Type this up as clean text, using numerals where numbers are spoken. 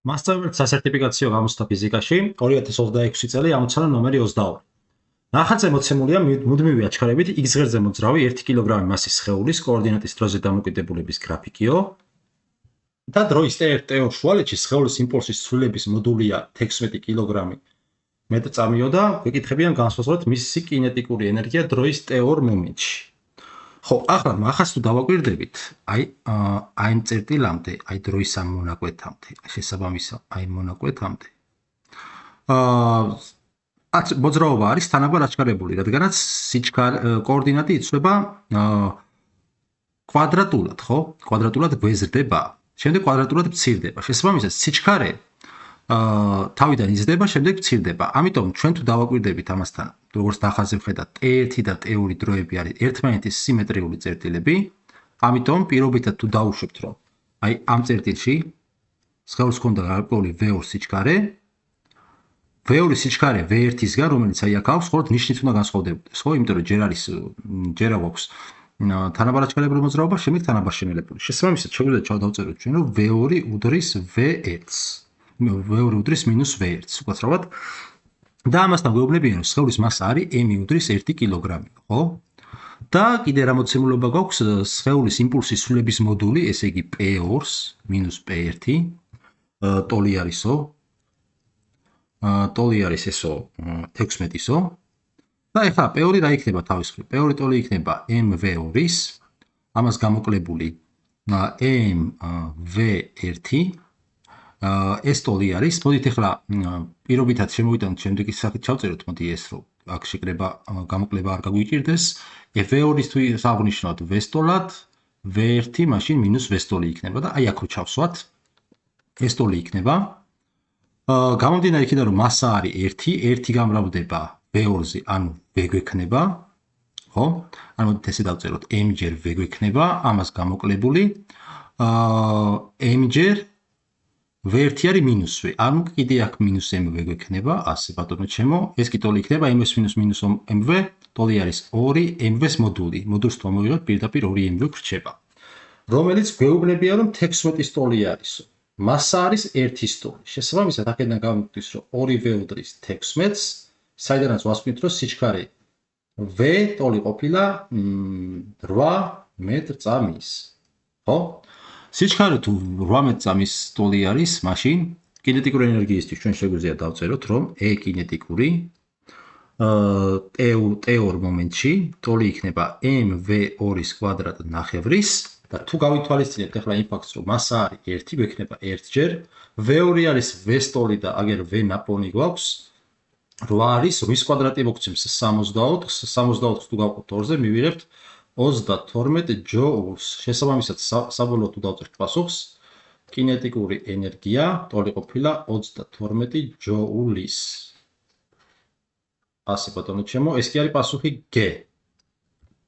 მასწავლებელი სასერტიფიკაციო გამოცდა ფიზიკაში 2026 წელი ამოცანა ნომერი 22. ნახატზე მოცემულია მუდმივი აჩქარებით x ღერძზე მოძრავი 1 კილოგრამი მასის სხეულის კოორდინატის დროზე დამოკიდებულების გრაფიკიო და დროის t1 შუალედში სხეულის იმპულსის ცვლილების მოდულია 16 კილოგრამი მეტრწამიო და გვეკითხებიან განსხვავებით მისი კინეტიკური ენერგია დროის t2 მომენტში. ხო, ახლა მაგას თუ დავაკვირდებით, აი წერტილამდე, აი დროის ამ მონაკვეთამდე, შესაბამისად, აი მონაკვეთამდე. მოძრაობა არის თანაბარ აჩქარებული, რადგანაც კოორდინატი იცვლება კვადრატულად, ხო? კვადრატულად გვეზრდება, შემდეგ კვადრატულად მცირდება. შესაბამისად, სიჩქარე თავიდან იზრდება, შემდეგ მცირდება. ამიტომ ჩვენ თუ დავაკვირდებით ამასთან, როგორც ნახაზზე ვხედავთ, t1 და t2 დროები არის ერთმანეთის სიმეტრიული წერტილები. ამიტომ პირობითად თუ დავუშვებთ, რომ აი ამ წერტილში სხეულს ჰქონდა გარკვეული v2 სიჩქარე, v2 სიჩქარე v1-ისგან, რომელიც აი აქ აქვს, ხოლმე ნიშნით უნდა განსხვავდებოდეს, ხო? იმიტომ რომ ჯერ აქვს თანაბარ აჩქარებული მოძრაობა, შემდეგ თანაბარ შენელებული. შესაბამისად, შეგვიძლია ჩავდავწეროთ ჩვენ, რომ v2 უდრის v1-ს. v2 უდრის -v1-ს, უკაცრავად. და ამასთან გვეუბნებიან, რომ სხეულის მასა არის m უდრის 1 კილოგრამი, ხო? და კიდე რა მოცემულობა გვაქვს სხეულის იმპულსის ცვლილების მოდული, ესე იგი p2-ს -p1, ტოლი არისო. ტოლი არის ესო 16-ისო. და ეხლა p2 რა იქნება თავის მხრივ? p2 ტოლი იქნება mv2-ის, ამას გამოკლებული mv1. ეს ტოლი არის. მოდით ეხლა პირობითად შემოვიტანოთ შემდეგი სახით ჩავწეროთ, მოდი ეს რომ აქ შეკრება გამოკლება არ გაგვიჭირდეს. v2-ის თუ აღნიშნავთ v-ტოლად, v1 მაშინ -v-ტოლი იქნება და აი აქ რო ჩავსვათ, ეს ტოლი იქნება. გამომდინარე იქიდან რომ მასა არის 1 გამრავლდება v2-ზე, ანუ v გვექნება, ხო? ანუ მოდით ესე დავწეროთ, m ჯერ v გვექნება, ამას გამოკლებული m ჯერ v1 არის -v, ანუ კიდე აქ -mv გვექნება, ასე ბატონო ჩემო, ეს კი ტოლი იქნება ms -mv, ტოლი არის 2mv-ს მოდული. მოდულს თუ ამოვიღებთ, პირდაპირ 2mv გრჩება. რომელიც გვეუბნებია, რომ 16-ის ტოლი არისო. მასა არის 1-ის ტოლი. შესაბამისად, აქედან გამოვიდეს, რომ 2v უდრის 16-ს, საიდანაც ვასწავლით, რომ სიჩქარე v ტოლი ყოფილა 8 მეტრწამის. ხო? სიჩქარე თუ 8 მეტრწამის ტოლი არის, მაშინ კინეტიკური ენერგიისთვის ჩვენ შეგვიძლია დავწეროთ, რომ E კინეტიკური T2 მომენტში ტოლი იქნება mv2-ის კვადრატ ნახევრის და თუ გავითვალისწინებთ ახლა იმ ფაქტს, რომ მასა არის 1, გვექნება 1 ჯერ, v2 არის v-ს ტოლი და აგერ v ნაპოვნი გვაქვს, 8 არის 8-ის კვადრატი მოგცემს 64, 64-ს თუ გავყოთ 2-ზე, მივიღებთ 32 ჯოულს. შესაბამისად, საბოლოოდ თუ დავწერთ პასუხს, კინეტიკური ენერგია ტოლი ყოფილა 32 ჯოულის. ასე ბატონო ჩემო, ეს კი არის პასუხი G.